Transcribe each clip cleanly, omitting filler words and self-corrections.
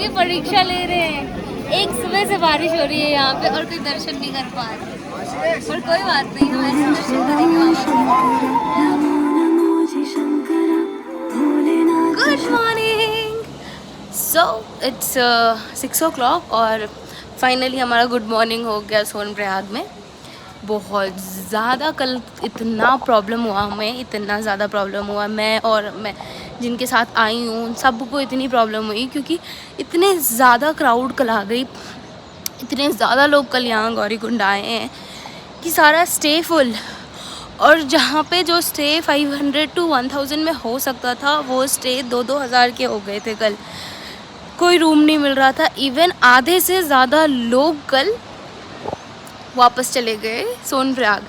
की परीक्षा ले रहे हैं। एक सुबह से बारिश हो रही है यहाँ पे और कोई दर्शन नहीं कर पा रहे, और कोई बात नहीं, हम ऐसे दर्शन करेंगे। Good morning. So it's 6 o'clock और फाइनली हमारा गुड मॉर्निंग हो गया सोनप्रयाग में। बहुत ज़्यादा कल इतना प्रॉब्लम हुआ हमें, इतना ज़्यादा प्रॉब्लम हुआ। मैं जिनके साथ आई हूँ उन सबको इतनी प्रॉब्लम हुई क्योंकि इतने ज़्यादा क्राउड कल आ गई, इतने ज़्यादा लोग कल यहाँ गौरीकुंड आए हैं कि सारा स्टे फुल। और जहाँ पे जो स्टे 500 to 1000 में हो सकता था वो स्टे 2-2 हज़ार के हो गए थे कल। कोई रूम नहीं मिल रहा था। इवन आधे से ज़्यादा लोग कल वापस चले गए सोनप्रयाग।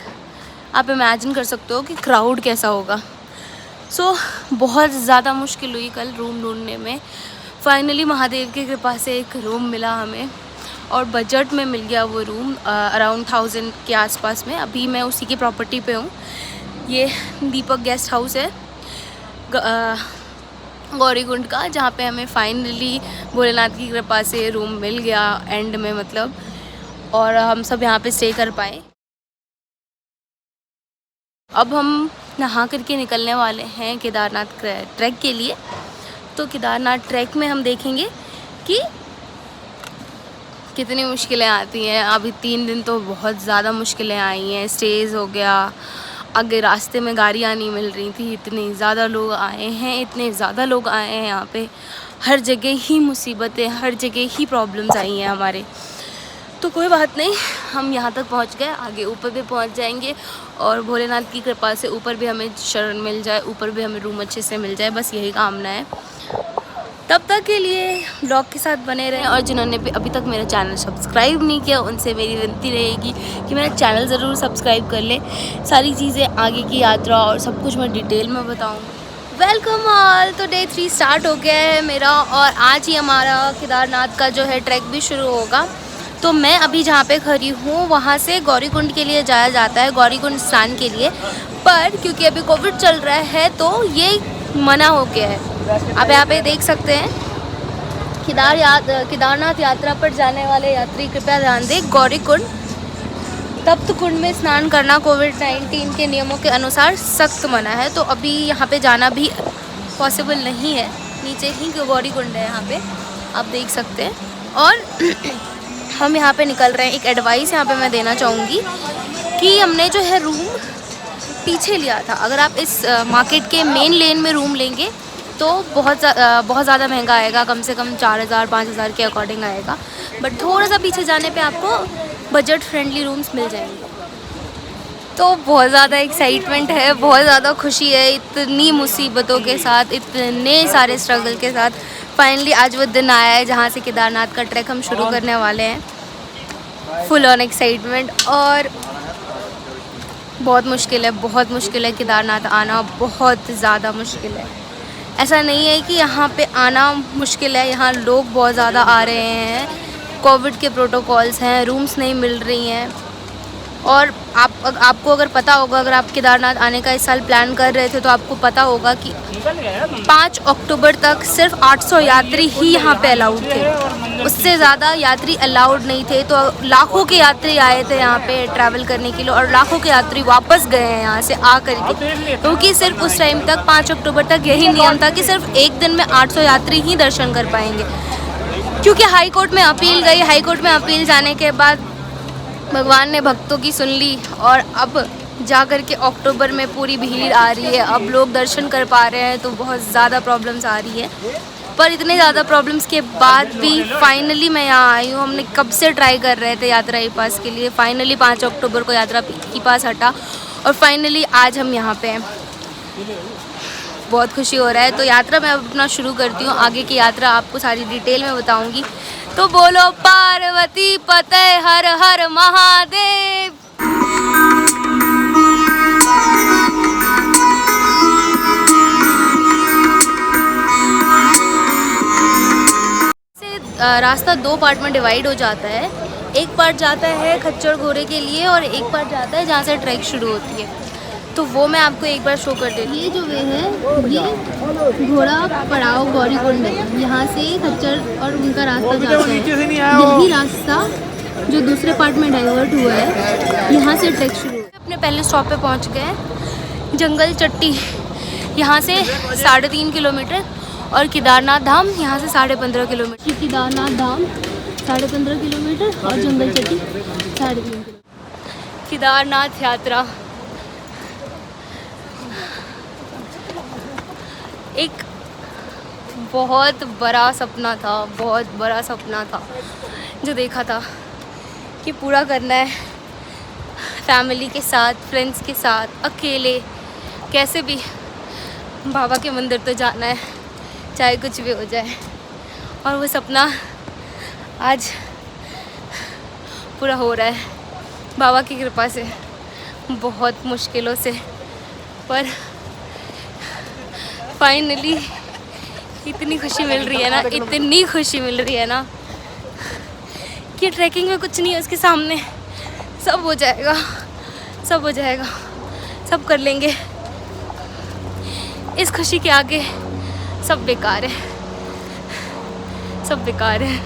आप इमेजिन कर सकते हो कि क्राउड कैसा होगा। सो बहुत ज़्यादा मुश्किल हुई कल रूम ढूंढने में। फाइनली महादेव की कृपा से एक रूम मिला हमें और बजट में मिल गया वो रूम, अराउंड 1000 के आसपास में। अभी मैं उसी की प्रॉपर्टी पे हूँ। ये दीपक गेस्ट हाउस है गौरीकुंड का, जहाँ पे हमें फाइनली भोलेनाथ की कृपा से रूम मिल गया एंड में, मतलब, और हम सब यहाँ पे स्टे कर पाए। अब हम नहा करके निकलने वाले हैं केदारनाथ ट्रैक के लिए। तो केदारनाथ ट्रैक में हम देखेंगे कि कितनी मुश्किलें आती हैं। अभी 3 दिन तो बहुत ज़्यादा मुश्किलें आई हैं। स्टेज हो गया, आगे रास्ते में गाड़ियाँ नहीं मिल रही थी, इतने ज़्यादा लोग आए हैं, इतने ज़्यादा लोग आए हैं यहाँ पे। हर जगह ही मुसीबतें, हर जगह ही प्रॉब्लम्स आई हैं हमारे। तो कोई बात नहीं, हम यहाँ तक पहुँच गए, आगे ऊपर भी पहुँच जाएंगे और भोलेनाथ की कृपा से ऊपर भी हमें शरण मिल जाए, ऊपर भी हमें रूम अच्छे से मिल जाए, बस यही कामना है। तब तक के लिए ब्लॉग के साथ बने रहें। और जिन्होंने भी अभी तक मेरा चैनल सब्सक्राइब नहीं किया उनसे मेरी विनती रहेगी कि मेरा चैनल ज़रूर सब्सक्राइब कर ले। सारी चीज़ें, आगे की यात्रा और सब कुछ मैं डिटेल में बताऊँगी। Welcome all. तो डे 3 स्टार्ट हो गया है मेरा और आज ही हमारा केदारनाथ का जो है ट्रैक भी शुरू होगा। तो मैं अभी जहाँ पे खड़ी हूँ वहाँ से गौरीकुंड के लिए जाया जाता है, गौरीकुंड स्नान के लिए, पर क्योंकि अभी कोविड चल रहा है तो ये मना हो गया है। आप यहाँ पे देख सकते हैं, केदारनाथ यात्रा पर जाने वाले यात्री कृपया ध्यान दें, गौरीकुंड तप्त कुंड में स्नान करना कोविड-19 के नियमों के अनुसार सख्त मना है। तो अभी यहाँ पे जाना भी पॉसिबल नहीं है। नीचे ही गौरीकुंड है यहाँ पे, आप देख सकते हैं। और हम यहाँ पे निकल रहे हैं। एक एडवाइस यहाँ पे मैं देना चाहूँगी कि हमने जो है रूम पीछे लिया था। अगर आप इस मार्केट के मेन लेन में रूम लेंगे तो बहुत ज़्यादा महंगा आएगा, कम से कम 4000-5000 के अकॉर्डिंग आएगा। बट थोड़ा सा पीछे जाने पे आपको बजट फ्रेंडली रूम्स मिल जाएंगे। तो बहुत ज़्यादा एक्साइटमेंट है, बहुत ज़्यादा खुशी है। इतनी मुसीबतों के साथ, इतने सारे स्ट्रगल के साथ फाइनली आज वो दिन आया है जहाँ से केदारनाथ का ट्रैक हम शुरू करने वाले हैं। Full on excitement. और बहुत मुश्किल है, बहुत मुश्किल है केदारनाथ आना, बहुत ज़्यादा मुश्किल है। ऐसा नहीं है कि यहाँ पे आना मुश्किल है, यहाँ लोग बहुत ज़्यादा आ रहे हैं, कोविड के प्रोटोकॉल्स हैं, रूम्स नहीं मिल रही हैं। और आपको अगर पता होगा, अगर आप केदारनाथ आने का इस साल प्लान कर रहे थे तो आपको पता होगा कि 5 अक्टूबर तक सिर्फ 800 यात्री ही यहाँ पे अलाउड थे, उससे ज़्यादा यात्री अलाउड नहीं थे। तो लाखों के यात्री आए थे यहाँ पे ट्रैवल करने के लिए और लाखों के यात्री वापस गए हैं यहाँ से आ करके, क्योंकि सिर्फ उस टाइम तक 5 अक्टूबर तक यही नियम था कि सिर्फ एक दिन में 800 यात्री ही दर्शन कर पाएंगे। क्योंकि हाई कोर्ट में अपील गई, हाई कोर्ट में अपील जाने के बाद भगवान ने भक्तों की सुन ली और अब जा कर के अक्टूबर में पूरी भीड़ आ रही है। अब लोग दर्शन कर पा रहे हैं, तो बहुत ज़्यादा प्रॉब्लम्स आ रही है। पर इतने ज़्यादा प्रॉब्लम्स के बाद भी फाइनली मैं यहाँ आई हूँ। हमने कब से ट्राई कर रहे थे यात्रा ई पास के लिए। फाइनली 5 अक्टूबर को यात्रा ई पास हटा और फाइनली आज हम यहाँ पे हैं। बहुत खुशी हो रहा है। तो यात्रा मैं अपना शुरू करती हूँ, आगे की यात्रा आपको सारी डिटेल में बताऊँगी। तो बोलो पार्वती पते हर हर महादेव। रास्ता 2 पार्ट में डिवाइड हो जाता है। एक पार्ट जाता है खच्चर घोड़े के लिए और एक पार्ट जाता है जहाँ से ट्रैक शुरू होती है। तो वो मैं आपको एक बार शो कर देती हूँ। ये जो वे है ये घोड़ा पड़ाव गौरीकुंड है। यहाँ से खच्चर और उनका रास्ता जाता है। यही रास्ता जो दूसरे पार्ट में डाइवर्ट हुआ है, यहाँ से ट्रैक शुरू है। अपने पहले स्टॉप पे पहुँच गए हैं, जंगल चट्टी। यहाँ से 3.5 किलोमीटर और केदारनाथ धाम यहाँ से 15.5 किलोमीटर। केदारनाथ धाम 15.5 किलोमीटर और जंगल चट्टी 3.5 किलोमीटर। केदारनाथ यात्रा एक बहुत बड़ा सपना था, बहुत बड़ा सपना था जो देखा था कि पूरा करना है। फैमिली के साथ, फ्रेंड्स के साथ, अकेले, कैसे भी बाबा के मंदिर तो जाना है, चाहे कुछ भी हो जाए। और वो सपना आज पूरा हो रहा है बाबा की कृपा से, बहुत मुश्किलों से, पर फाइनली इतनी खुशी मिल रही है ना, इतनी खुशी मिल रही है ना कि ट्रैकिंग में कुछ नहीं है उसके सामने। सब हो जाएगा, सब हो जाएगा, सब कर लेंगे। इस खुशी के आगे सब बेकार है, सब बेकार है।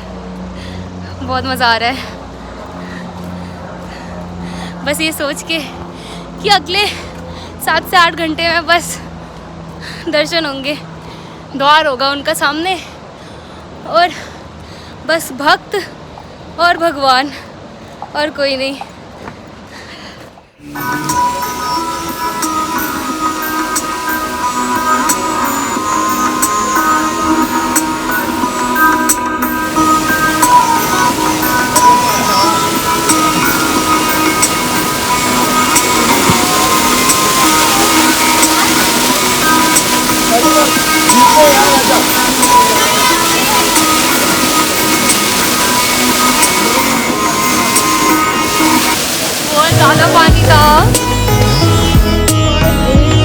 बहुत मज़ा आ रहा है बस ये सोच के कि अगले 7 से 8 घंटे में बस दर्शन होंगे, द्वार होगा उनका सामने, और बस भक्त और भगवान, और कोई नहीं। बहुत ज़्यादा पानी था।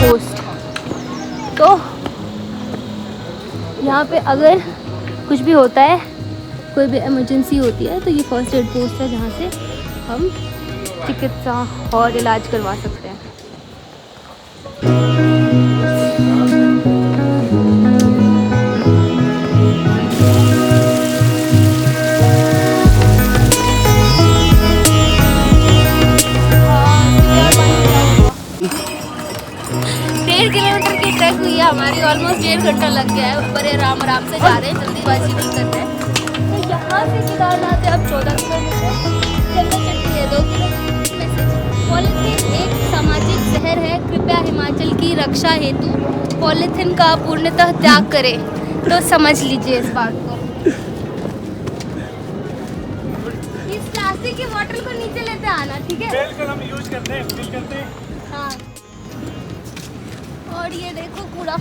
पोस्ट तो यहाँ पे अगर कुछ भी होता है, कोई भी इमरजेंसी होती है, तो ये फर्स्ट एड पोस्ट है जहाँ से हम चिकित्सा और इलाज करवा सकते हैं। ट्रैक हुई है हमारी, ऑलमोस्ट 1.5 घंटा लग गया है। बड़े आराम से जा रहे हैं, जल्दीबाजी नहीं कर रहे हैं। तो यहाँ से केदारनाथ है अब 14 किलोमीटर, जंगल चट्टी है 2 किलोमीटर। पॉलीथीन एक सामाजिक जहर है, कृपया हिमाचल की रक्षा हेतु पॉलीथीन का पूर्णतः त्याग करें। तो समझ लीजिए इस बात को। इस प्लास्टिक की बोतल को नीचे लेते आना, ठीक है? बिल्कुल, हम यूज करते हैं, फिल करते हैं। हाँ, और ये देखो कूड़ा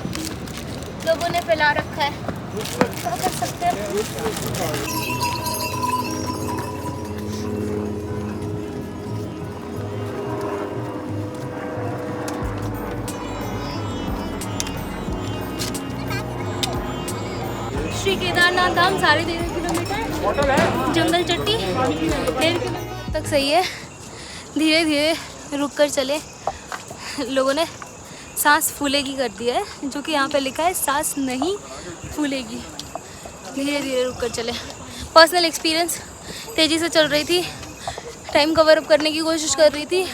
लोगों ने फैला रखा है, क्या कर सकते हैं। श्री केदारनाथ धाम 13.5 किलोमीटर, जंगल चट्टी 1.5 किलोमीटर तक सही है। धीरे धीरे रुक कर चले। लोगों ने सांस फूलेगी कर दिया है, जो कि यहाँ पे लिखा है सांस नहीं फूलेगी। धीरे धीरे रुक कर चले। पर्सनल एक्सपीरियंस, तेज़ी से चल रही थी, टाइम कवर अप करने की कोशिश कर रही थी,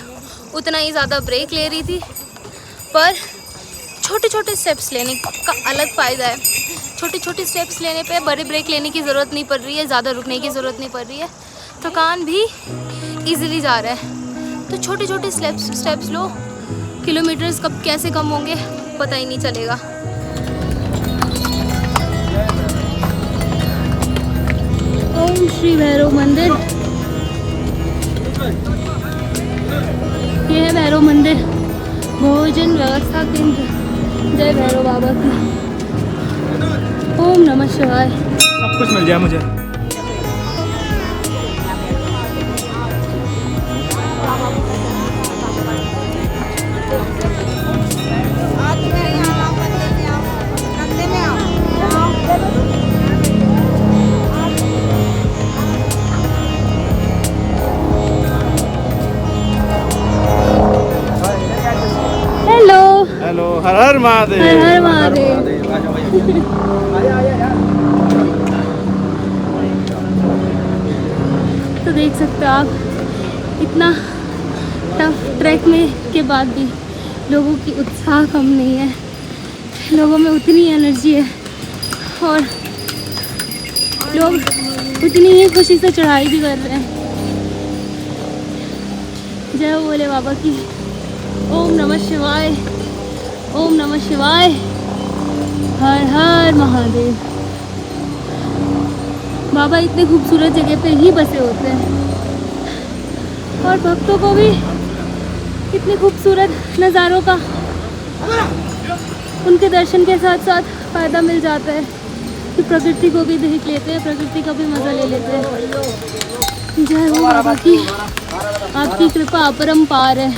उतना ही ज़्यादा ब्रेक ले रही थी, पर छोटे छोटे स्टेप्स लेने का अलग फ़ायदा है। छोटे छोटे स्टेप्स लेने पे बड़े ब्रेक लेने की ज़रूरत नहीं पड़ रही है, ज़्यादा रुकने की ज़रूरत नहीं पड़ रही है, थकान भी ईजिली जा रहा है। तो छोटे छोटे स्टेप्स लो, किलोमीटर्स कब कैसे कम होंगे पता ही नहीं चलेगा। ओम श्री भैरव मंदिर, ये है भैरव मंदिर, भोजन व्यवस्था केंद्र। जय भैरव बाबा की। ओम नमः शिवाय। सब कुछ मिल जाए मुझे। हर हर महादेव। हर हर महादेव। तो देख सकते हो आप, इतना टफ ट्रैक में के बाद भी लोगों की उत्साह कम नहीं है, लोगों में उतनी एनर्जी है और लोग उतनी ही खुशी से चढ़ाई भी कर रहे हैं। जय हो भोले बाबा की। ओम नमः शिवाय, ओम नमः शिवाय, हर हर महादेव। बाबा इतने खूबसूरत जगह पे ही बसे होते हैं और भक्तों को भी इतने खूबसूरत नज़ारों का उनके दर्शन के साथ साथ फ़ायदा मिल जाता है कि प्रकृति को भी देख लेते हैं, प्रकृति का भी मज़ा ले लेते हैं। जय हो बाबा की, आपकी कृपा अपरंपार है।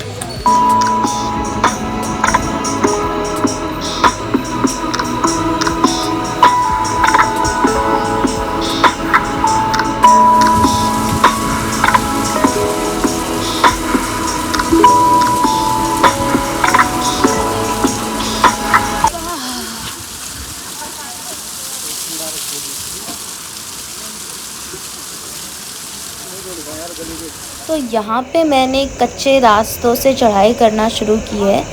तो यहाँ पे मैंने कच्चे रास्तों से चढ़ाई करना शुरू की है।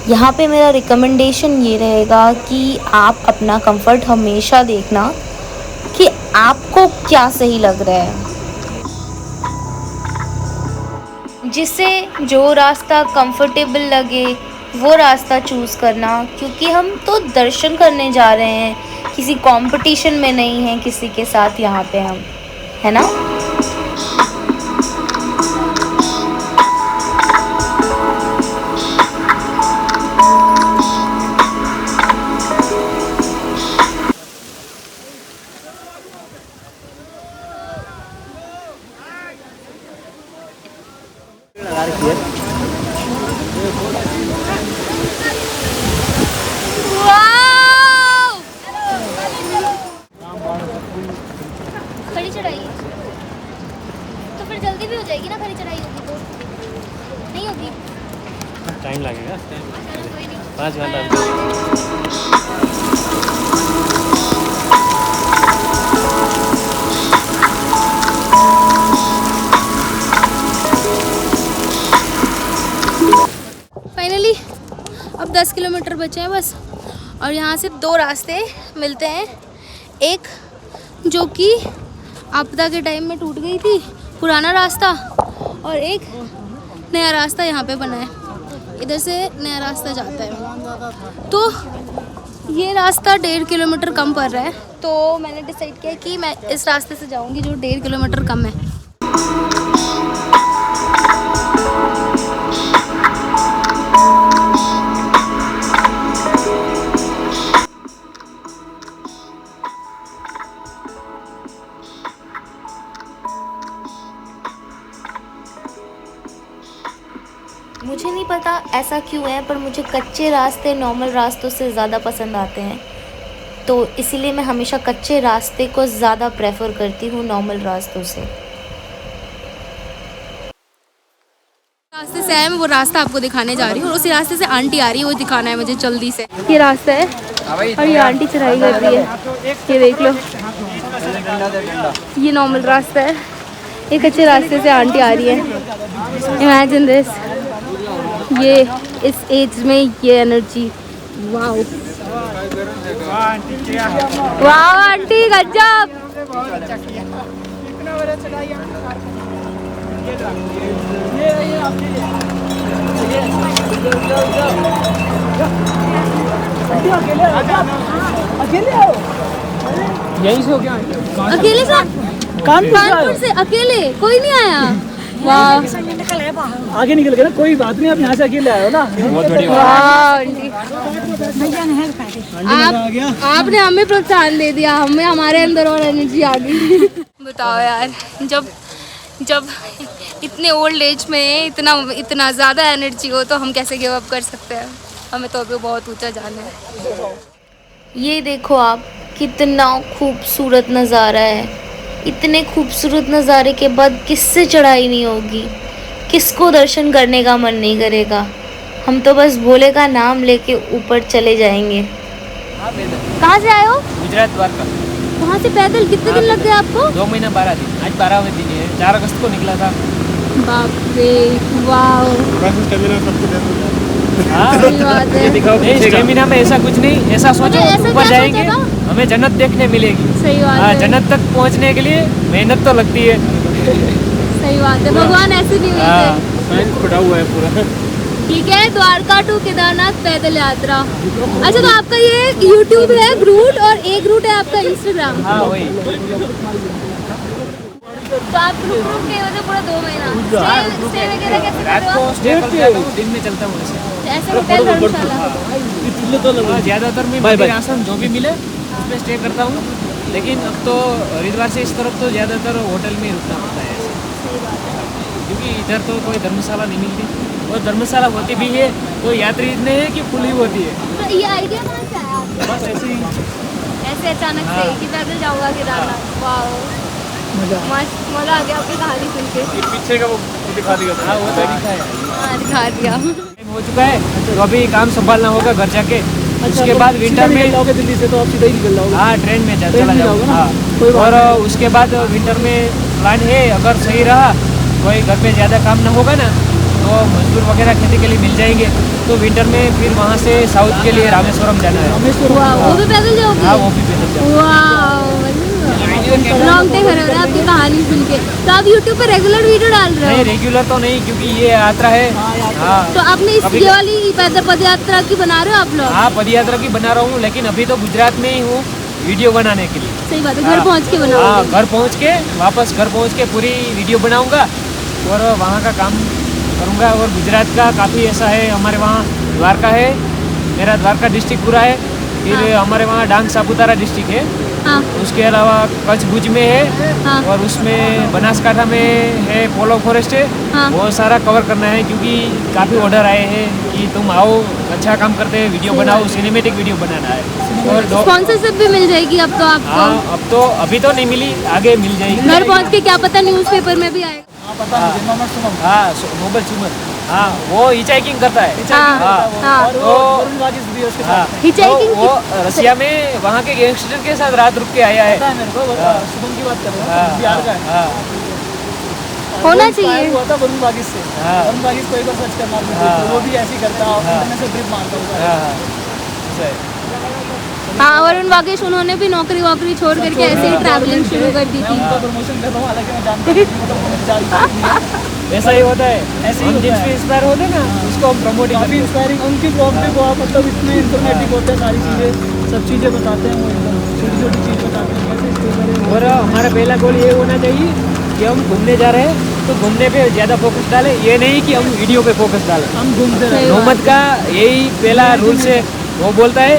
यहाँ पे मेरा रिकमेंडेशन ये रहेगा कि आप अपना कंफर्ट हमेशा देखना कि आपको क्या सही लग रहा है, जिसे जो रास्ता कंफर्टेबल लगे वो रास्ता चूज़ करना, क्योंकि हम तो दर्शन करने जा रहे हैं, किसी कंपटीशन में नहीं हैं किसी के साथ यहाँ पे हम, है ना। खड़ी चढ़ाई है तो फिर जल्दी भी हो जाएगी ना, खड़ी चढ़ाई होगी तो नहीं होगी, टाइम लगेगा, कोई नहीं। 5 घंटा। फाइनली अब 10 किलोमीटर बचे हैं बस, और यहाँ से 2 रास्ते मिलते हैं। एक जो कि आपदा के टाइम में टूट गई थी, पुराना रास्ता, और एक नया रास्ता यहाँ पे बना है। इधर से नया रास्ता जाता है। तो ये रास्ता 1.5 किलोमीटर कम पड़ रहा है, तो मैंने डिसाइड किया कि मैं इस रास्ते से जाऊँगी जो 1.5 किलोमीटर कम है। मुझे नहीं पता ऐसा क्यों है, पर मुझे कच्चे रास्ते नॉर्मल रास्तों से ज़्यादा पसंद आते हैं, तो इसीलिए मैं हमेशा कच्चे रास्ते को ज़्यादा प्रेफर करती हूँ नॉर्मल रास्तों से। रास्ते से है, मैं वो रास्ता आपको दिखाने जा रही हूँ, और उसी रास्ते से आंटी आ रही है, वो दिखाना है मुझे जल्दी से। ये रास्ता है और ये आंटी चढ़ाई कर रही है, ये देख लो। ये नॉर्मल रास्ता है, ये कच्चे रास्ते से आंटी आ रही है। इमेजिन दिस, ये इस एज में ये एनर्जी, वाओ वाओ आंटी गजब। यहीं से हो क्या? अकेले से? कानपुर से अकेले? कोई नहीं आया? वाह, आगे निकल गए ना, कोई बात नहीं, आप यहाँ से अकेले आए हो ना। बहुत बढ़िया। वाह आंटी, आपने हमें प्रोत्साहन दे दिया, हमें हमारे अंदर और एनर्जी आ गई। बताओ यार, जब इतने ओल्ड एज में इतना ज़्यादा एनर्जी हो तो हम कैसे गिव अप कर सकते हैं। हमें तो अभी बहुत ऊंचा जाना है। ये देखो आप, कितना खूबसूरत नज़ारा है। इतने खूबसूरत नज़ारे के बाद किससे चढ़ाई नहीं होगी, किसको दर्शन करने का मन नहीं करेगा। हम तो बस भोले का नाम लेके ऊपर चले जाएंगे। हाँ पैदल कहाँ से आए हो? गुजरात द्वारका। वहाँ से पैदल कितने दिन लग गए आपको? 2 महीना 12 दिन, आज 12वें दिन है। 4 अगस्त को निकला था। बाप रे, वाह। बस स्टेमिना सब कुछ है। हाँ सही बात है। ये दिखाओ नहीं, पीछे का। स्टेमिना में ऐसा कुछ नहीं, ऐसा सोचो ऐसा ऊपर क्या जाएंगे सोचा था? हमें जन्नत देखने मिलेगी। सही बात हाँ, है। जन्नत तक पहुँचने के लिए मेहनत तो लगती है। सही बात है, भगवान ऐसे नहीं हाँ, मिलते। साइंस पड़ा हुआ है पूरा। ठीक है, द्वारका टू केदारनाथ पैदल यात्रा। अच्छा, तो आपका ये YouTube है रूट और एक रूट है आपका Instagram। हाँ वही। तो आप रुक रुक के मतलब पूरा 2 महीना स्टे वगैरह कैसे रात करते को हो? स्टे कर जाता हूँ, दिन में चलता हूँ ऐसे। ऐसे होटल धर्मशाला। हाँ, ज़्यादातर मैं मंदिर आश्रम जो भी मिले उसमें स्टे करता हूँ, लेकिन अब तो हरिद्वार से इस तरफ तो ज़्यादातर होटल में ही रुकना पड़ता है ऐसे, सही बात है। क्योंकि इधर तो कोई धर्मशाला नहीं मिलती, और धर्मशाला होती भी है तो यात्री इतने हैं कि फुल ही होती है। तो ये आइडिया कहाँ से आया आपको? बस ऐसे ही। ऐसे अचानक से कि पैदल जाऊंगा केदारनाथ। वाह, मजा आ गया आपकी कहानी सुन के। ये पीछे का वो दिखा दिया था। हाँ वो तो दिखा है। हाँ, दिखा दिया। टाइम हो चुका है तो अभी काम संभालना होगा घर जाके। उसके बाद विंटर में जाओगे दिल्ली से तो आप सीधा ही निकल जाओगे। हाँ ट्रेन में ट्रेन चला में जाऊँगा। जाओगे ना? हाँ, कोई बात और उसके बाद विंटर में प्लान है, अगर सही रहा कोई घर पे ज़्यादा काम ना होगा ना तो मजदूर वगैरह खेती के लिए मिल जाएंगे, तो विंटर में फिर वहाँ से साउथ के लिए रामेश्वरम जाना है। रामेश्वरम। वाह, वो भी पैदल जाओगे? हाँ वो भी पैदल जाऊँगा। वाह, रोंगटे खड़े हो रहे हैं आपकी कहानी सुन के। तो आप YouTube पे रेगुलर वीडियो डाल रहे नहीं हो? रेगुलर तो नहीं, क्योंकि ये यात्रा है। हाँ तो आपने इस कभी- ये वाली पैदल पद यात्रा की बना रहे हो आप लोग? हाँ पद यात्रा की बना रहा हूँ, लेकिन अभी तो गुजरात में ही हूँ वीडियो बनाने के लिए। सही बात है, घर हाँ। पहुँच के हाँ बनाओगे? घर पहुँच के वापस घर पहुँच के पूरी वीडियो बनाऊँगा और वहाँ का काम करूँगा। और गुजरात का काफ़ी ऐसा है, हमारे वहाँ द्वारका है, मेरा द्वारका डिस्ट्रिक्ट पूरा है, फिर हाँ। हमारे वहाँ डांग सापुतारा डिस्ट्रिक्ट है, हाँ उसके अलावा कच्छ भुज में है, हाँ और उसमें बनासकांठा में है पोलो फॉरेस्ट है। हाँ। वो सारा कवर करना है, क्योंकि काफ़ी ऑर्डर आए हैं कि तुम आओ, अच्छा काम करते हैं, वीडियो बनाओ, सिनेमेटिक वीडियो बनाना है। और स्पॉन्सरशिप भी मिल जाएगी अब तो आपको? हाँ अब तो अभी तो नहीं मिली, आगे मिल जाएगी। घर पहुँच के क्या पता न्यूज़पेपर में भी आएगा। हाँ नोबल सुमन, हाँ वो हिचाइकिंग करता है। हाँ, हाँ हाँ। और वो वरुण वाजिस भी है उसके हाँ साथ। हिचाइकिंग तो वो रसिया में वहाँ के गैंगस्टर के साथ रात रुक के आया है। पता है मेरे को, वो हाँ। शुभम की बात कर रहे हाँ, हो, बिहार का है। हाँ, होना वो inspire चाहिए। हुआ था वरुण वाजिस से। हाँ। वरुण वाजिस को एक बार सर्च करना आपने, हाँ। तो वो भी ऐसे ही करता है, हाँ। इंटरनेट से ट्रिप मारता होगा। हाँ, हाँ, ऐसा है। हाँ, वरुण वागेश उन्होंने भी नौकरी वोकरी छोड़ करके ऐसे ही ट्रैवलिंग शुरू कर दी मैं थी। उनका प्रमोशन कर रहा हूँ, हालांकि मैं जानता हूँ कि मतलब उन्होंने चाल ऐसा ही होता है, ऐसे ही हम होता जिससे है। इंस्पायर होते हैं ना उसको हम प्रमोट काफ़ी इंस्पायरिंग उनकी ब्लॉग पे वो आप मतलब इतने इंफॉर्मेटिव होते हैं, सारी चीज़ें सब चीज़ें बताते हैं, वो एकदम छोटी छोटी चीज़ बताते हैं कैसे स्टे करें। और हमारा पहला गोल ये होना चाहिए कि हम घूमने जा रहे हैं तो घूमने पे ज़्यादा फोकस डालें, ये नहीं कि हम वीडियो पे फोकस डालें। हम घूमते सही रहे। बात। मोहम्मद का यही पहला रूल है, वो बोलता है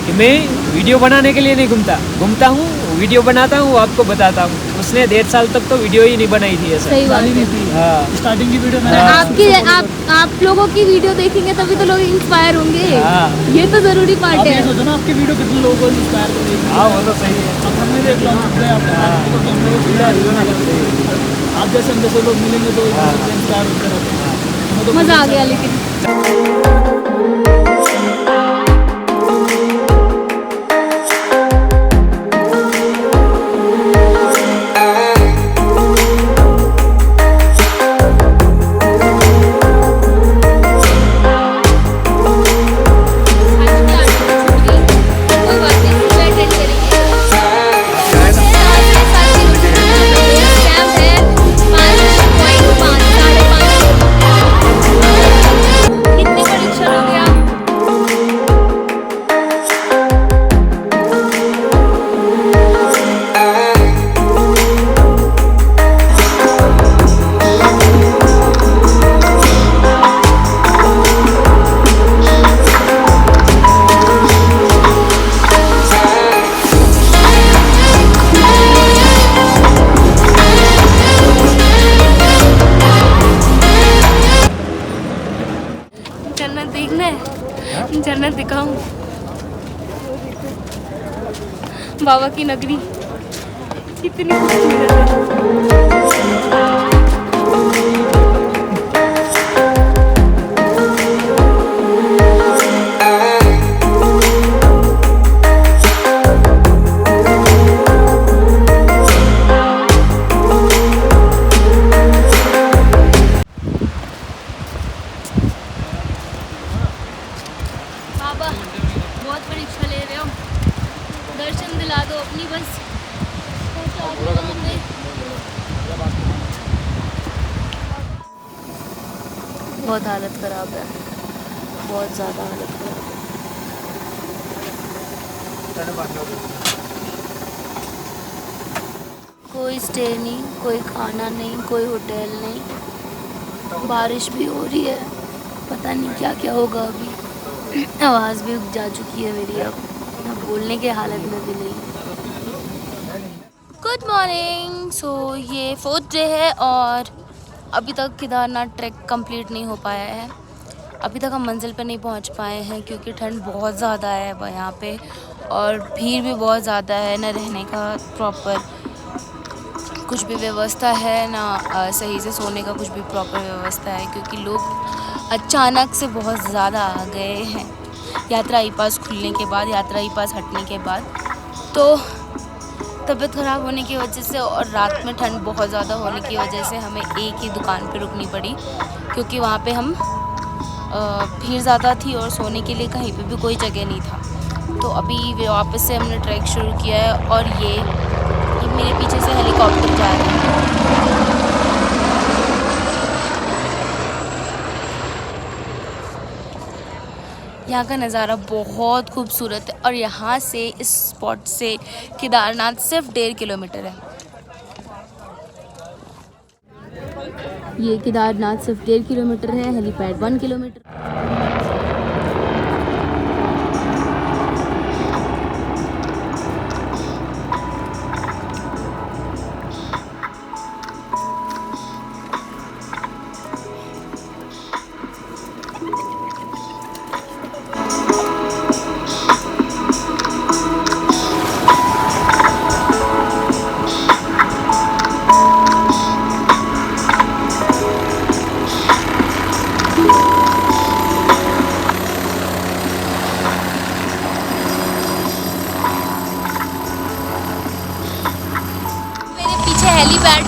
कि मैं वीडियो बनाने के लिए नहीं घूमता हूँ, वीडियो बनाता हूँ, आपको बताता हूँ। उसने 1.5 साल तक तो वीडियो ही नहीं बनाई थी ऐसा। सही बात डाली नहीं है। थी हाँ स्टार्टिंग की वीडियो पर मैंने आपकी आप लोगों की वीडियो देखेंगे तभी तो लोग इंस्पायर होंगे। हाँ। ये तो जरूरी पार्ट आप ये है। सोचो ना आपकी वीडियो कितने लोगों को इंस्पायर करेगी। हाँ वो तो सही है। अब हमने देख लो हम आप जैसे हम जैसे लोग मिलेंगे तो इंस्पायर होते रहते हैं। हमें तो मजा आ गया लेकिन। कोई बात नहीं, सुबह अटेंड करेंगे। कैंप है 5.5 5.5। कितने प्रेडिक्शन हो गया? जन्नत देखना है, जन्नत दिखाऊं, बाबा की नगरी कितनी खूबसूरत है। दर्शन दिला दो अपनी बस। पहुंचा दो वहाँ पे। बहुत हालत ख़राब है, बहुत ज़्यादा हालत ख़राब है। कोई स्टे नहीं, कोई खाना नहीं, कोई होटल नहीं। बारिश भी हो रही है, पता नहीं क्या क्या होगा अभी। आवाज़ भी जा चुकी है मेरी अब बोलने के हालत में भी नहीं। Good morning. सो ये 4th डे है और अभी तक केदारनाथ ट्रैक कंप्लीट नहीं हो पाया है। अभी तक हम मंजिल पे नहीं पहुंच पाए हैं क्योंकि ठंड बहुत ज़्यादा है यहाँ पे और भीड़ भी बहुत ज़्यादा है। ना रहने का प्रॉपर कुछ भी व्यवस्था है, ना सही से सोने का कुछ भी प्रॉपर व्यवस्था है क्योंकि लोग अचानक से बहुत ज़्यादा आ गए हैं यात्रा ई पास खुलने के बाद, यात्रा ई पास हटने के बाद। तो तबीयत ख़राब होने की वजह से और रात में ठंड बहुत ज़्यादा होने की वजह से हमें एक ही दुकान पे रुकनी पड़ी क्योंकि वहाँ पे हम भीड़ ज़्यादा थी और सोने के लिए कहीं पे भी कोई जगह नहीं था। तो अभी वापस से हमने ट्रैक शुरू किया है और ये मेरे पीछे से हेलीकॉप्टर जा रहा है। यहाँ का नज़ारा बहुत खूबसूरत है और यहाँ से इस स्पॉट से केदारनाथ सिर्फ 1.5 किलोमीटर है। ये केदारनाथ सिर्फ 1.5 किलोमीटर है, हेलीपैड 1 किलोमीटर। मेरे पीछे हेलीपैड,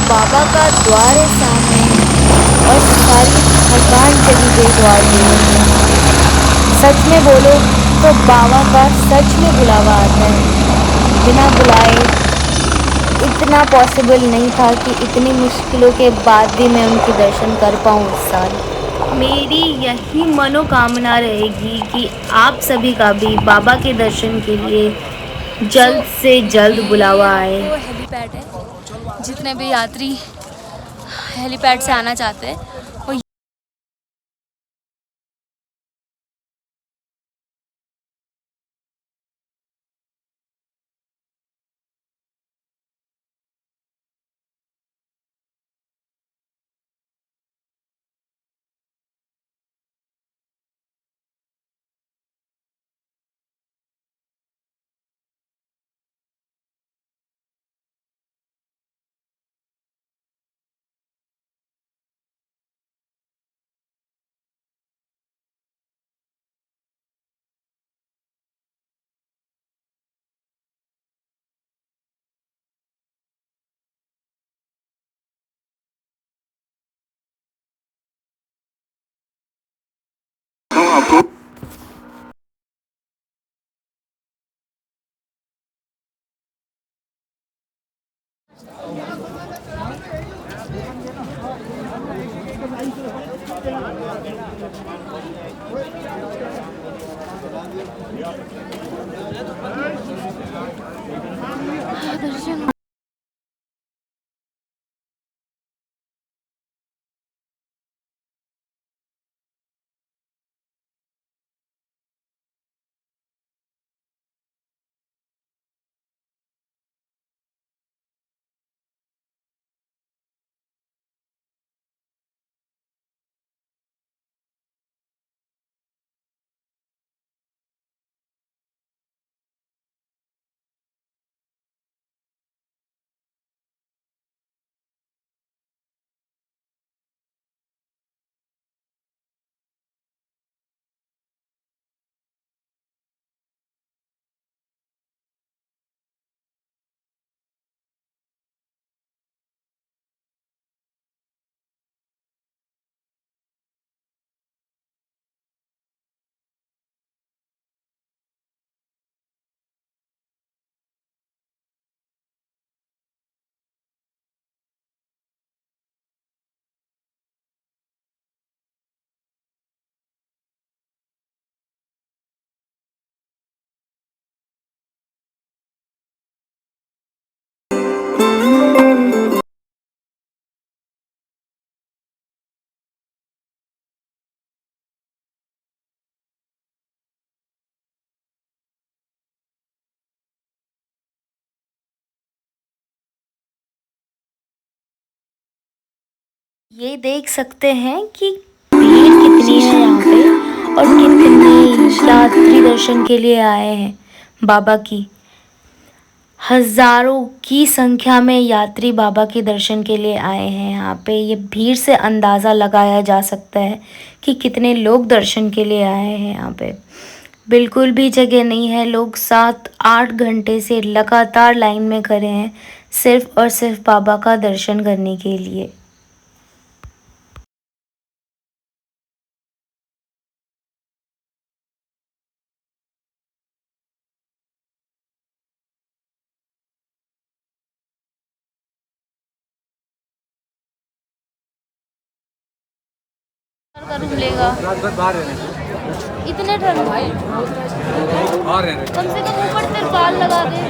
बाबा का द्वार है सामने और सारी थकान चली गई द्वार में। सच में बोलो तो बाबा का सच में बुलावा आता है। बिना बुलाए इतना पॉसिबल नहीं था कि इतनी मुश्किलों के बाद भी मैं उनके दर्शन कर पाऊँ इस साल। मेरी यही मनोकामना रहेगी कि आप सभी का भी बाबा के दर्शन के लिए जल्द से जल्द बुलावा आए। हेलीपैड है, जितने भी यात्री हेलीपैड से आना चाहते हैं वो दर्शन ये देख सकते हैं कि भीड़ कितनी है यहाँ पे और कितने यात्री दर्शन के लिए आए हैं बाबा की। हजारों की संख्या में यात्री बाबा के दर्शन के लिए आए हैं यहाँ पे। ये भीड़ से अंदाज़ा लगाया जा सकता है कि कितने लोग दर्शन के लिए आए हैं यहाँ पे। बिल्कुल भी जगह नहीं है, लोग 7-8 घंटे से लगातार लाइन में खड़े हैं सिर्फ और सिर्फ बाबा का दर्शन करने के लिए। का रूम लेगा रात भर बाहर रहने इतने ठंड में, बाहर रहने कम से कम ऊपर तिरपाल लगा दे।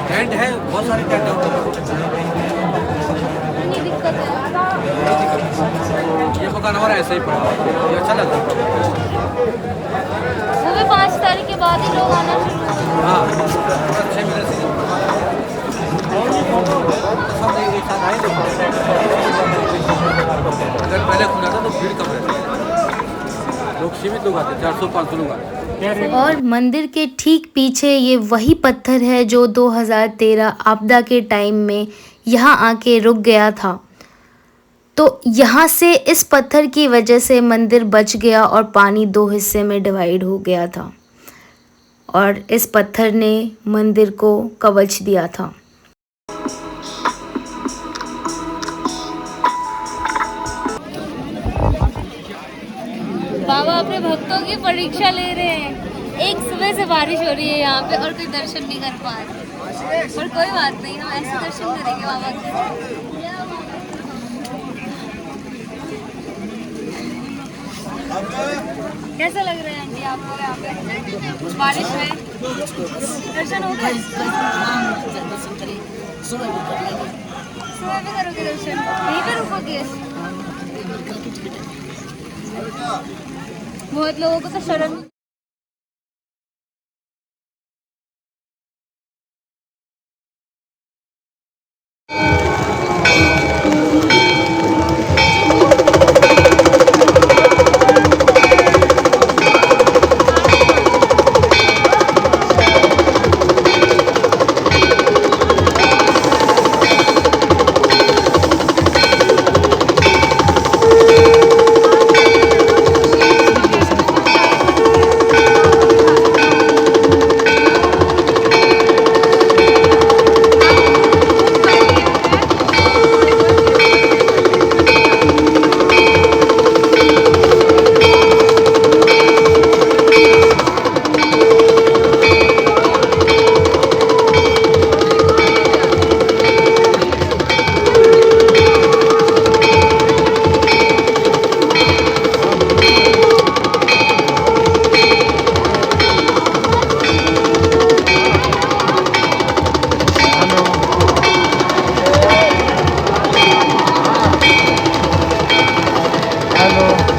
टेंट है, बहुत सारी टेंट है। इतनी दिक्कत है। ये मकान हमारा ऐसा ही पड़ा, ये अच्छा लगा। वो भी 5 तारीख के बाद ही लोग आना शुरू होंगे। हाँ, 6 महीने से सब एक साथ आए। अगर पहले खुला था तो भीड़ कम रहती है, लोग सीमित लोग आते, 400-500 लोग आते। और मंदिर के ठीक पीछे ये वही पत्थर है जो 2013 आपदा के टाइम में यहाँ आके रुक गया था। तो यहाँ से इस पत्थर की वजह से मंदिर बच गया और पानी 2 हिस्से में डिवाइड हो गया था और इस पत्थर ने मंदिर को कवच दिया था। बाबा अपने भक्तों की परीक्षा ले रहे हैं। एक सुबह से बारिश हो रही है यहाँ पे और कोई दर्शन नहीं कर पा रहे, पर कोई बात नहीं, हम ऐसे दर्शन करेंगे बाबा के। कैसा लग रहा है आंटी आपको यहाँ पे बारिश में? दर्शन हो गए? सुबह भी करोगे दर्शन? यहीं पे रुकोगे? बहुत लोगों को तो शर्म। हेलो।